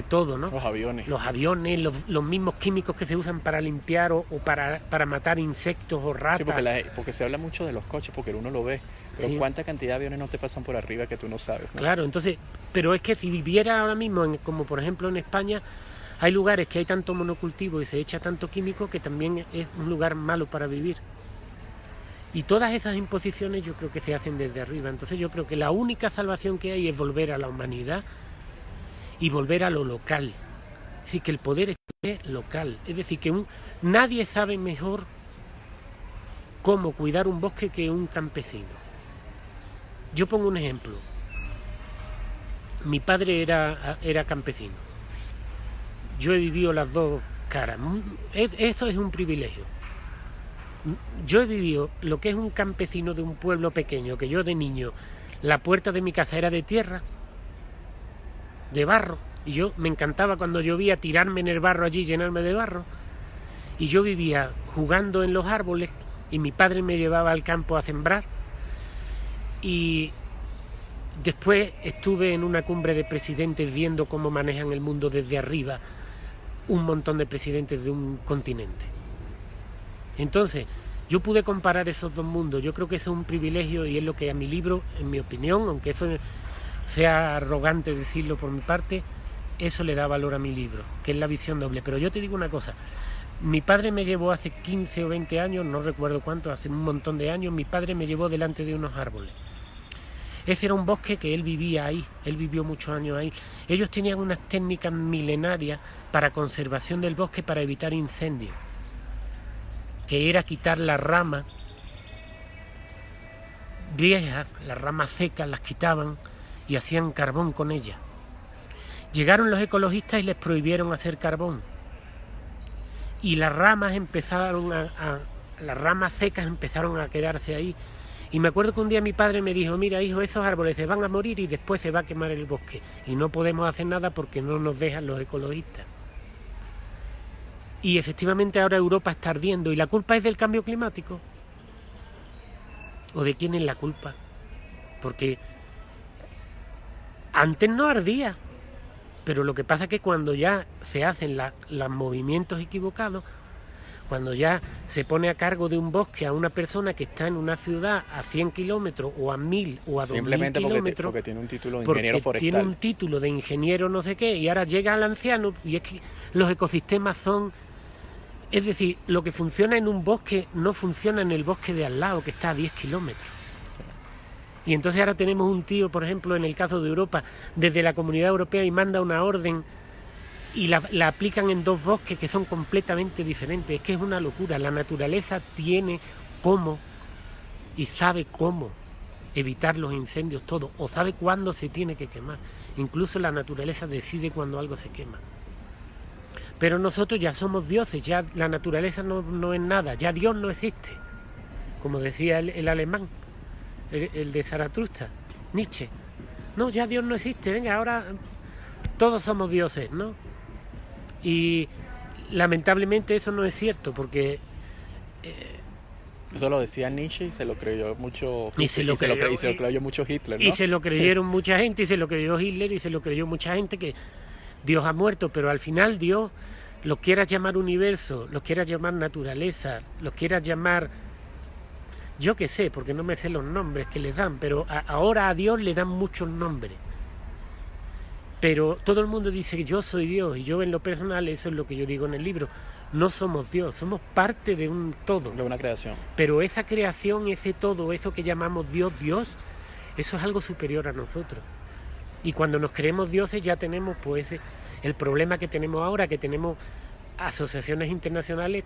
todo, ¿no? Los aviones, los mismos químicos que se usan para limpiar o para matar insectos o ratas. Sí, porque se habla mucho de los coches, porque uno lo ve, pero sí, ¿cuánta cantidad de aviones no te pasan por arriba que tú no sabes, ¿no? Claro, entonces, pero es que si viviera ahora mismo, como por ejemplo en España, hay lugares que hay tanto monocultivo y se echa tanto químico que también es un lugar malo para vivir. Y todas esas imposiciones yo creo que se hacen desde arriba. Entonces yo creo que la única salvación que hay es volver a la humanidad y volver a lo local. Así que el poder es local. Es decir, que nadie sabe mejor cómo cuidar un bosque que un campesino. Yo pongo un ejemplo. Mi padre era campesino. Yo he vivido las dos caras. Eso es un privilegio. Yo he vivido lo que es un campesino de un pueblo pequeño, que yo de niño, la puerta de mi casa era de tierra, de barro, y yo me encantaba cuando llovía tirarme en el barro allí, llenarme de barro, y yo vivía jugando en los árboles, y mi padre me llevaba al campo a sembrar, y después estuve en una cumbre de presidentes viendo cómo manejan el mundo desde arriba, un montón de presidentes de un continente. Entonces, yo pude comparar esos dos mundos. Yo creo que eso es un privilegio y es lo que a mi libro, en mi opinión, aunque eso sea arrogante decirlo por mi parte, eso le da valor a mi libro, que es la visión doble. Pero yo te digo una cosa, mi padre me llevó hace 15 o 20 años, no recuerdo cuánto, hace un montón de años, mi padre me llevó delante de unos árboles. Ese era un bosque que él vivía ahí, él vivió muchos años ahí. Ellos tenían unas técnicas milenarias para conservación del bosque, para evitar incendios, que era quitar las ramas viejas, las ramas secas, las quitaban y hacían carbón con ellas. Llegaron los ecologistas y les prohibieron hacer carbón. Y las ramas las ramas secas empezaron a quedarse ahí. Y me acuerdo que un día mi padre me dijo, mira hijo, esos árboles se van a morir y después se va a quemar el bosque. Y no podemos hacer nada porque no nos dejan los ecologistas. Y efectivamente ahora Europa está ardiendo. ¿Y la culpa es del cambio climático? ¿O de quién es la culpa? Porque antes no ardía. Pero lo que pasa es que cuando ya se hacen los movimientos equivocados, cuando ya se pone a cargo de un bosque a una persona que está en una ciudad a 100 kilómetros o a 1000 o a 2000 Simplemente kilómetros, porque tiene un título de ingeniero forestal. Tiene un título de ingeniero no sé qué, y ahora llega al anciano, y es que los ecosistemas son... Es decir, lo que funciona en un bosque no funciona en el bosque de al lado, que está a 10 kilómetros. Y entonces ahora tenemos un tío, por ejemplo, en el caso de Europa, desde la Comunidad Europea, y manda una orden y la aplican en dos bosques que son completamente diferentes. Es que es una locura. La naturaleza tiene cómo y sabe cómo evitar los incendios, todo, o sabe cuándo se tiene que quemar. Incluso la naturaleza decide cuando algo se quema. Pero nosotros ya somos dioses, ya la naturaleza no es nada, ya Dios no existe, como decía el alemán, el de Zaratustra, Nietzsche. No, ya Dios no existe, venga, ahora todos somos dioses, ¿no? Y lamentablemente eso no es cierto, porque... eso lo decía Nietzsche y se lo creyó mucho, y se lo creyó mucho Hitler, ¿no? Y se lo creyeron mucha gente, y se lo creyó Hitler, y se lo creyó mucha gente, que Dios ha muerto, pero al final Dios, lo quieras llamar universo, lo quieras llamar naturaleza, lo quieras llamar, yo qué sé, porque no me sé los nombres que les dan, pero ahora a Dios le dan muchos nombres. Pero todo el mundo dice que yo soy Dios, y yo en lo personal, eso es lo que yo digo en el libro, no somos Dios, somos parte de un todo. De una creación. Pero esa creación, ese todo, eso que llamamos Dios, eso es algo superior a nosotros. Y cuando nos creemos dioses ya tenemos pues el problema que tenemos ahora, que tenemos asociaciones internacionales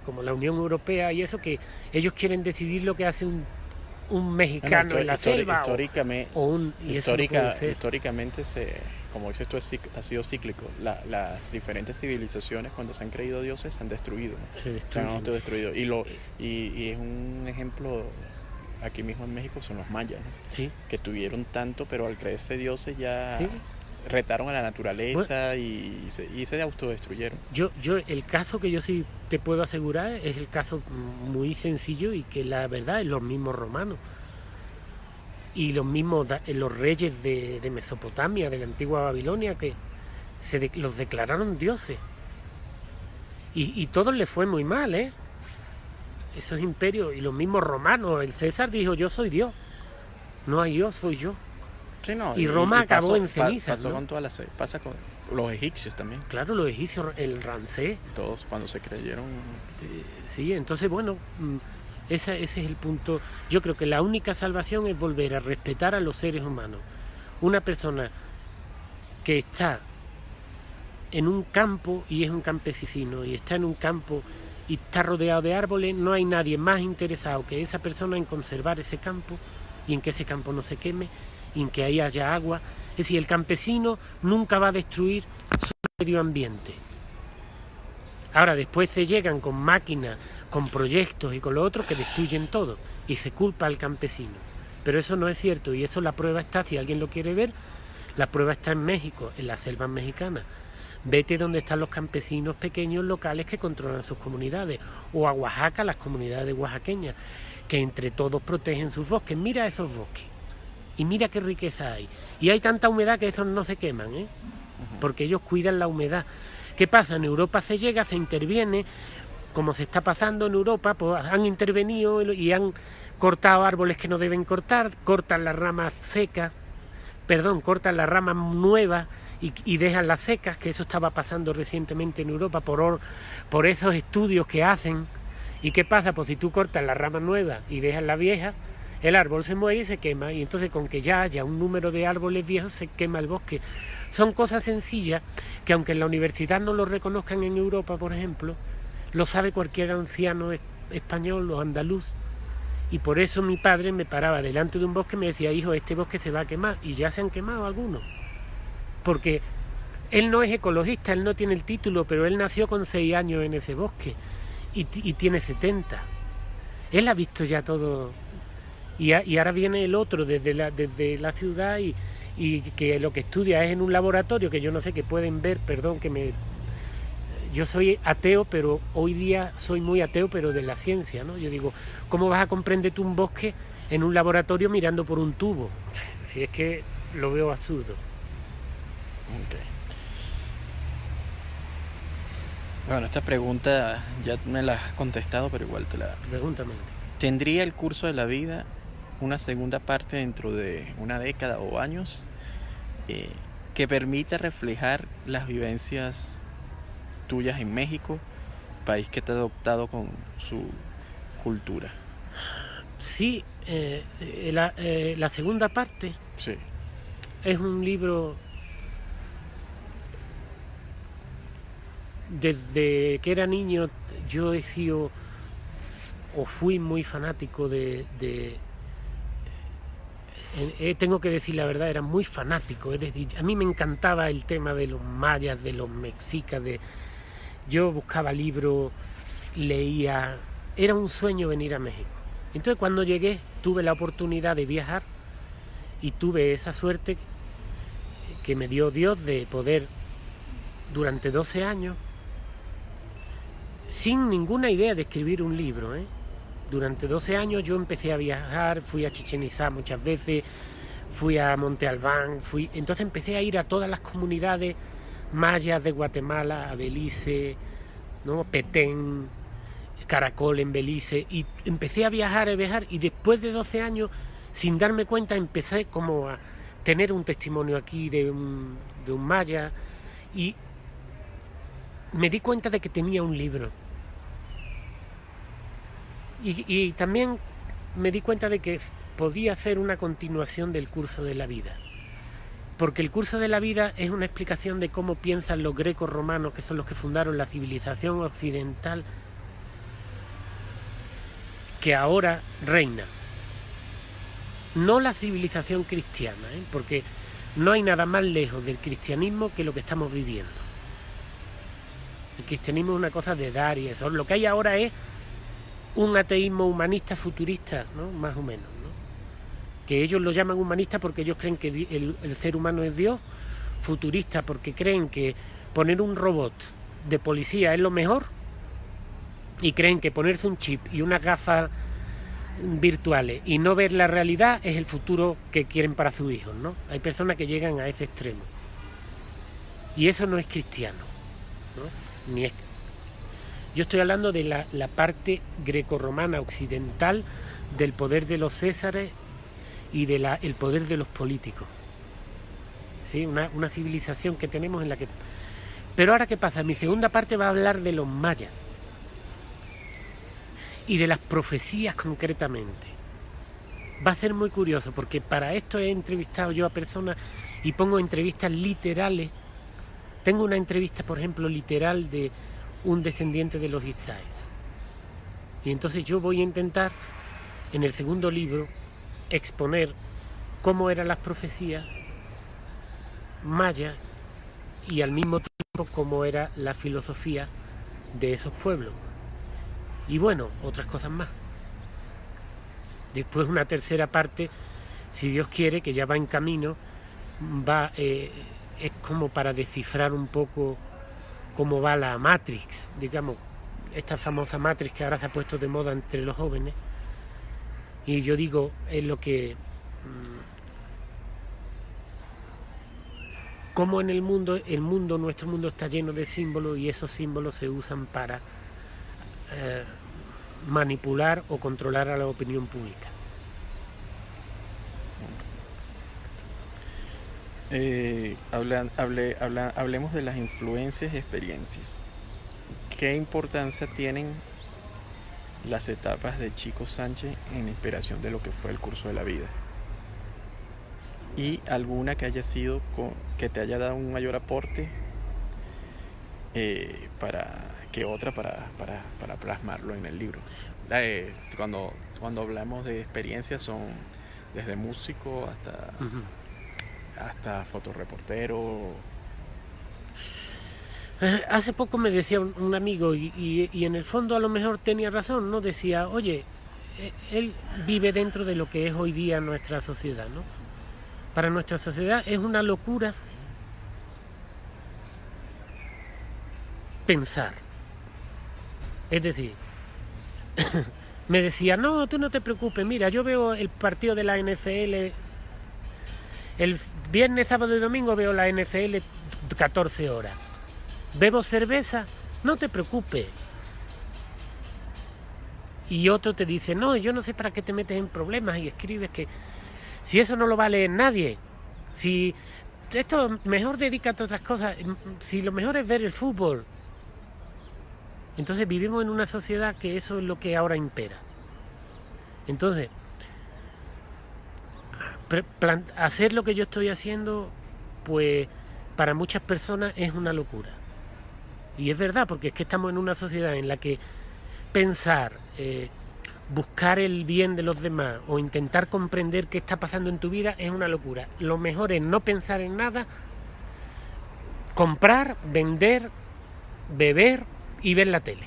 como la Unión Europea y eso, que ellos quieren decidir lo que hace un mexicano en la selva históricamente como dices tú, ha sido cíclico. Las diferentes civilizaciones, cuando se han creído dioses, se han destruido, ¿no? Se han autodestruido. Y es un ejemplo aquí mismo en México, son los mayas, ¿no? Sí. Que tuvieron tanto, pero al creerse dioses ya retaron a la naturaleza, y se autodestruyeron. Yo el caso que yo sí te puedo asegurar es el caso muy sencillo, y que la verdad es los mismos romanos y los mismos los reyes de Mesopotamia, de la antigua Babilonia, que los declararon dioses, y todos les fue muy mal, esos imperios. Y los mismos romanos, el César dijo: yo soy Dios, no hay Dios, soy yo. Sí, no, y Roma acabó en cenizas. Pasó, ¿no? Pasa con los egipcios también. Claro, los egipcios, el Ramsés. Todos cuando se creyeron. Sí, entonces bueno, ese es el punto. Yo creo que la única salvación es volver a respetar a los seres humanos. Una persona que está en un campo y es un campesino, y está en un campo y está rodeado de árboles, no hay nadie más interesado que esa persona en conservar ese campo, y en que ese campo no se queme, y en que ahí haya agua. Es decir, el campesino nunca va a destruir su medio ambiente. Ahora, después se llegan con máquinas, con proyectos y con lo otro que destruyen todo, y se culpa al campesino. Pero eso no es cierto, y eso la prueba está, si alguien lo quiere ver, la prueba está en México, en las selvas mexicanas. Vete donde están los campesinos pequeños locales que controlan sus comunidades, o a Oaxaca, las comunidades oaxaqueñas, que entre todos protegen sus bosques. Mira esos bosques, y mira qué riqueza hay. Y hay tanta humedad que esos no se queman, porque ellos cuidan la humedad. ¿Qué pasa? En Europa se llega, se interviene, como se está pasando en Europa, pues han intervenido y han cortado árboles que no deben cortar, cortan las ramas secas, cortan las ramas nuevas y dejan las secas, que eso estaba pasando recientemente en Europa por esos estudios que hacen. ¿Y qué pasa? Pues si tú cortas la rama nueva y dejas la vieja, el árbol se muere y se quema, y entonces con que ya haya un número de árboles viejos se quema el bosque. Son cosas sencillas que, aunque en la universidad no lo reconozcan en Europa, por ejemplo, lo sabe cualquier anciano español o andaluz. Y por eso mi padre me paraba delante de un bosque y me decía: hijo, este bosque se va a quemar. Y ya se han quemado algunos, porque él no es ecologista, él no tiene el título, pero él nació con 6 años en ese bosque y tiene 70. Él ha visto ya todo. Y ahora viene el otro desde la ciudad y que lo que estudia es en un laboratorio que yo no sé, que pueden ver, perdón, que yo soy ateo, pero hoy día soy muy ateo, pero de la ciencia, ¿no? Yo digo, ¿cómo vas a comprender tú un bosque en un laboratorio mirando por un tubo? Si es que lo veo absurdo. Ok. Bueno, esta pregunta ya me la has contestado, pero igual te la... Pregúntame. ¿Tendría el curso de la vida una segunda parte dentro de una década o años eh, que permita reflejar las vivencias tuyas en México, país que te ha adoptado con su cultura? Sí, la segunda parte Sí, es un libro. Desde que era niño yo he sido o fui muy fanático tengo que decir la verdad, era muy fanático, es decir, a mí me encantaba el tema de los mayas, de los mexicas, yo buscaba libros, leía, era un sueño venir a México. Entonces cuando llegué tuve la oportunidad de viajar y tuve esa suerte que me dio Dios de poder durante 12 años, sin ninguna idea de escribir un libro, Durante 12 años yo empecé a viajar, fui a Chichén Itzá muchas veces, fui a Monte Albán, entonces empecé a ir a todas las comunidades mayas de Guatemala, a Belice, ¿no? Petén, Caracol en Belice, y empecé a viajar y después de 12 años, sin darme cuenta, empecé como a tener un testimonio aquí de un maya, y me di cuenta de que tenía un libro. Y también me di cuenta de que podía ser una continuación del curso de la vida. Porque el curso de la vida es una explicación de cómo piensan los grecos romanos, que son los que fundaron la civilización occidental que ahora reina. No la civilización cristiana, porque no hay nada más lejos del cristianismo que lo que estamos viviendo. El cristianismo es una cosa de dar y eso. Lo que hay ahora es un ateísmo humanista futurista, ¿no? Más o menos, ¿no? Que ellos lo llaman humanista porque ellos creen que el ser humano es Dios, futurista porque creen que poner un robot de policía es lo mejor, y creen que ponerse un chip y unas gafas virtuales y no ver la realidad es el futuro que quieren para sus hijos, ¿no? Hay personas que llegan a ese extremo. Y eso no es cristiano, ¿no? Ni es. Yo estoy hablando de la parte grecorromana occidental, del poder de los césares y el poder de los políticos. ¿Sí? Una civilización que tenemos en la que... Pero ahora, ¿qué pasa? Mi segunda parte va a hablar de los mayas y de las profecías concretamente. Va a ser muy curioso porque para esto he entrevistado yo a personas y pongo entrevistas literales. Tengo una entrevista, por ejemplo, literal de un descendiente de los Itzáes. Y entonces yo voy a intentar, en el segundo libro, exponer cómo eran las profecías mayas y al mismo tiempo cómo era la filosofía de esos pueblos. Y bueno, otras cosas más. Después una tercera parte, si Dios quiere, que ya va en camino, es como para descifrar un poco cómo va la Matrix, digamos, esta famosa Matrix que ahora se ha puesto de moda entre los jóvenes. Y yo digo, es lo que... Cómo en nuestro mundo está lleno de símbolos y esos símbolos se usan para manipular o controlar a la opinión pública. Hablemos de las influencias y experiencias. ¿Qué importancia tienen las etapas de Chico Sánchez en la inspiración de lo que fue el curso de la vida? Y alguna que haya sido que te haya dado un mayor aporte para plasmarlo en el libro. Cuando hablamos de experiencias son desde músico hasta fotoreportero. Hace poco me decía un amigo y en el fondo a lo mejor tenía razón, ¿no? Decía, oye, él vive dentro de lo que es hoy día nuestra sociedad, ¿no? Para nuestra sociedad es una locura pensar. Es decir, me decía, no, tú no te preocupes, mira, yo veo el partido de la NFL, el viernes, sábado y domingo veo la NFL 14 horas. ¿Bebo cerveza? No te preocupes. Y otro te dice, no, yo no sé para qué te metes en problemas y escribes que si eso no lo va a leer nadie, si esto mejor dedícate a otras cosas, si lo mejor es ver el fútbol. Entonces vivimos en una sociedad que eso es lo que ahora impera. Entonces, hacer lo que yo estoy haciendo, pues para muchas personas es una locura. Y es verdad, porque es que estamos en una sociedad en la que pensar, buscar el bien de los demás o intentar comprender qué está pasando en tu vida es una locura. Lo mejor es no pensar en nada, comprar, vender, beber y ver la tele.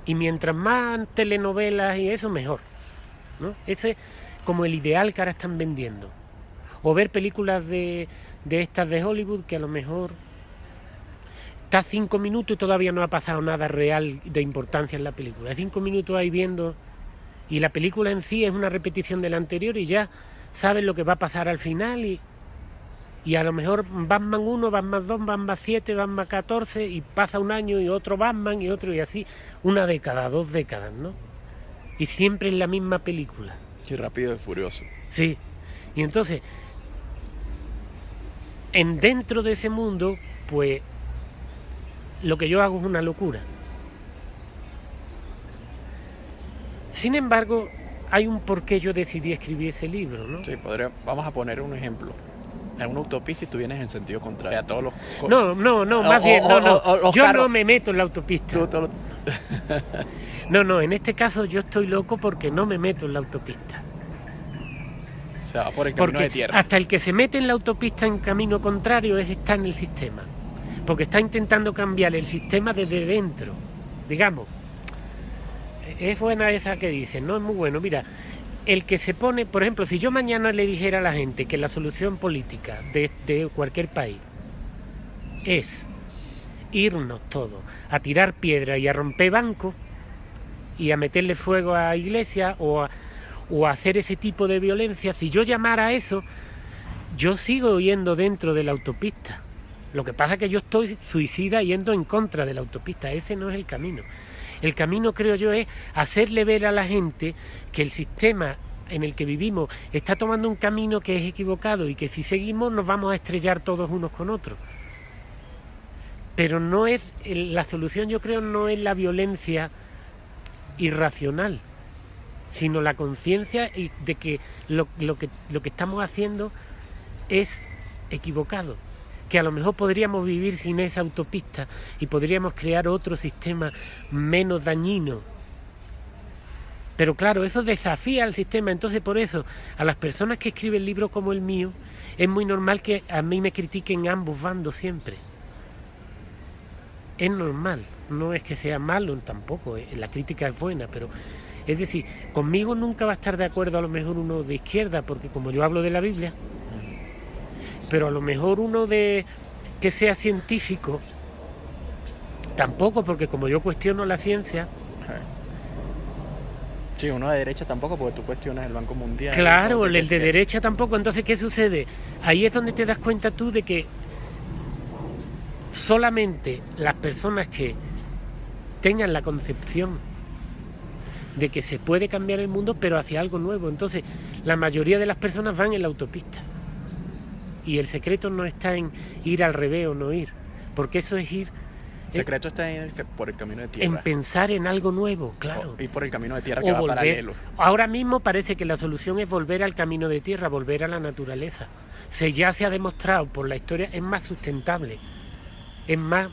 Y mientras más telenovelas y eso, mejor, ¿no? Ese es como el ideal que ahora están vendiendo. O ver películas de estas de Hollywood que a lo mejor está 5 minutos y todavía no ha pasado nada real de importancia en la película. 5 minutos ahí viendo y la película en sí es una repetición de la anterior y ya sabes lo que va a pasar al final y a lo mejor Batman 1, Batman 2, Batman 7, Batman 14 y pasa un año y otro Batman y otro y así, una década, 2 décadas, ¿no? Y siempre en la misma película. Sí, Rápido y Furioso. Sí, y entonces, dentro de ese mundo, pues, lo que yo hago es una locura. Sin embargo, hay un por qué yo decidí escribir ese libro, ¿no? Sí, vamos a poner un ejemplo. En una autopista y tú vienes en sentido contrario a todos los... No, más bien, yo no me meto en la autopista. No, en este caso yo estoy loco porque no me meto en la autopista. Se va por el camino de tierra. Hasta el que se mete en la autopista en camino contrario está en el sistema. Porque está intentando cambiar el sistema desde dentro. Digamos, es buena esa que dicen, ¿no? Es muy bueno. Mira, el que se pone, por ejemplo, si yo mañana le dijera a la gente que la solución política de cualquier país es irnos todos a tirar piedra y a romper bancos y a meterle fuego a iglesias o a hacer ese tipo de violencia, si yo llamara a eso, yo sigo yendo dentro de la autopista. Lo que pasa es que yo estoy suicida yendo en contra de la autopista. Ese no es el camino. El camino, creo yo, es hacerle ver a la gente que el sistema en el que vivimos está tomando un camino que es equivocado y que si seguimos nos vamos a estrellar todos unos con otros. Pero no es la solución, yo creo, no es la violencia irracional, sino la conciencia de que lo que estamos haciendo es equivocado. Que a lo mejor podríamos vivir sin esa autopista y podríamos crear otro sistema menos dañino. Pero claro, eso desafía al sistema, entonces por eso a las personas que escriben libros como el mío es muy normal que a mí me critiquen ambos bandos siempre. Es normal, no es que sea malo tampoco, la crítica es buena, pero es decir, conmigo nunca va a estar de acuerdo a lo mejor uno de izquierda, porque como yo hablo de la Biblia, pero a lo mejor uno de que sea científico tampoco, porque como yo cuestiono la ciencia. Sí, uno de derecha tampoco, porque tú cuestionas el Banco Mundial. Claro, el de derecha tampoco. Entonces, ¿qué sucede? Ahí es donde te das cuenta tú de que solamente las personas que tengan la concepción de que se puede cambiar el mundo, pero hacia algo nuevo. Entonces, la mayoría de las personas van en la autopista. Y el secreto no está en ir al revés o no ir, porque eso es ir... El secreto está por el camino de tierra. En pensar en algo nuevo, claro. Y por el camino de tierra que va paralelo. Ahora mismo parece que la solución es volver al camino de tierra, volver a la naturaleza. Ya se ha demostrado por la historia, es más sustentable. Es más...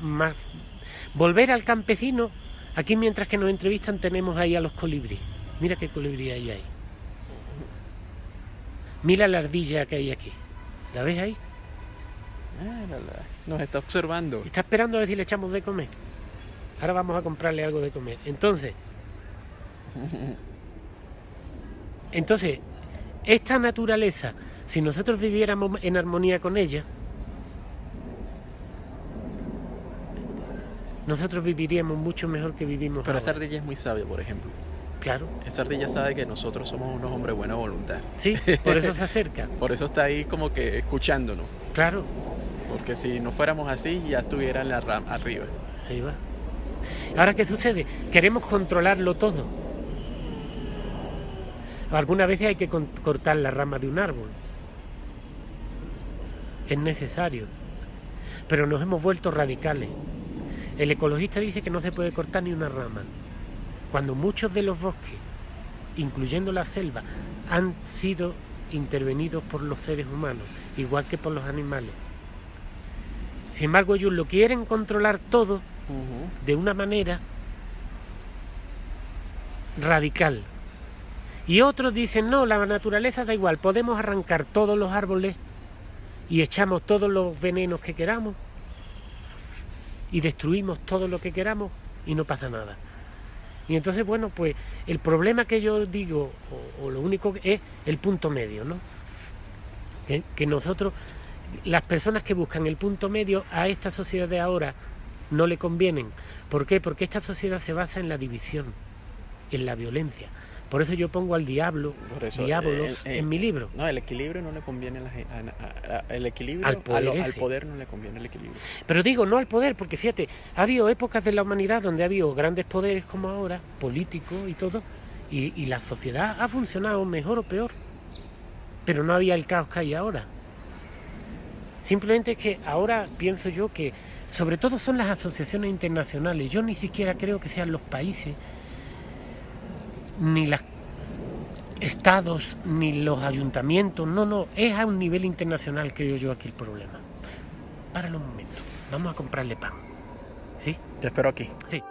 Volver al campesino. Aquí mientras que nos entrevistan tenemos ahí a los colibríes. Mira qué colibrí hay ahí. Mira la ardilla que hay aquí. ¿La ves ahí? Nos está observando. Está esperando a ver si le echamos de comer. Ahora vamos a comprarle algo de comer. Entonces, esta naturaleza, si nosotros viviéramos en armonía con ella, nosotros viviríamos mucho mejor que vivimos Pero esa ahora. ardilla es muy sabia, por ejemplo. Claro, Esa ardilla sabe que nosotros somos unos hombres de buena voluntad. sí, por eso se acerca. Por eso está ahí como que escuchándonos. Claro, Porque si no fuéramos así, ya estuviera en la rama arriba. ahí va. Ahora, ¿qué sucede? Queremos controlarlo todo. Algunas veces hay que cortar la rama de un árbol. Es necesario. Pero nos hemos vuelto radicales. El ecologista dice que no se puede cortar ni una rama. Cuando muchos de los bosques, incluyendo la selva, han sido intervenidos por los seres humanos, igual que por los animales. Sin embargo, ellos lo quieren controlar todo de una manera radical. Y otros dicen, no, la naturaleza da igual, podemos arrancar todos los árboles y echamos todos los venenos que queramos y destruimos todo lo que queramos y no pasa nada. Y entonces, bueno, pues el problema que yo digo, o lo único es el punto medio, ¿no? Que nosotros, las personas que buscan el punto medio a esta sociedad de ahora no le convienen. ¿Por qué? Porque esta sociedad se basa en la división, en la violencia. Por eso yo pongo al diablo, Por eso, diablos, en mi libro. No, el equilibrio no le conviene a la gente. El equilibrio Al poder al ese. poder no le conviene el equilibrio. Pero digo, no al poder, porque fíjate, ha habido épocas de la humanidad donde ha habido grandes poderes como ahora, políticos y todo, y la sociedad ha funcionado mejor o peor. Pero no había el caos que hay ahora. Simplemente es que ahora pienso yo que, sobre todo son las asociaciones internacionales, yo ni siquiera creo que sean los países, ni los estados, ni los ayuntamientos, no, es a un nivel internacional, creo yo, aquí el problema. Páralo un momento, vamos a comprarle pan, ¿sí? Te espero aquí. Sí.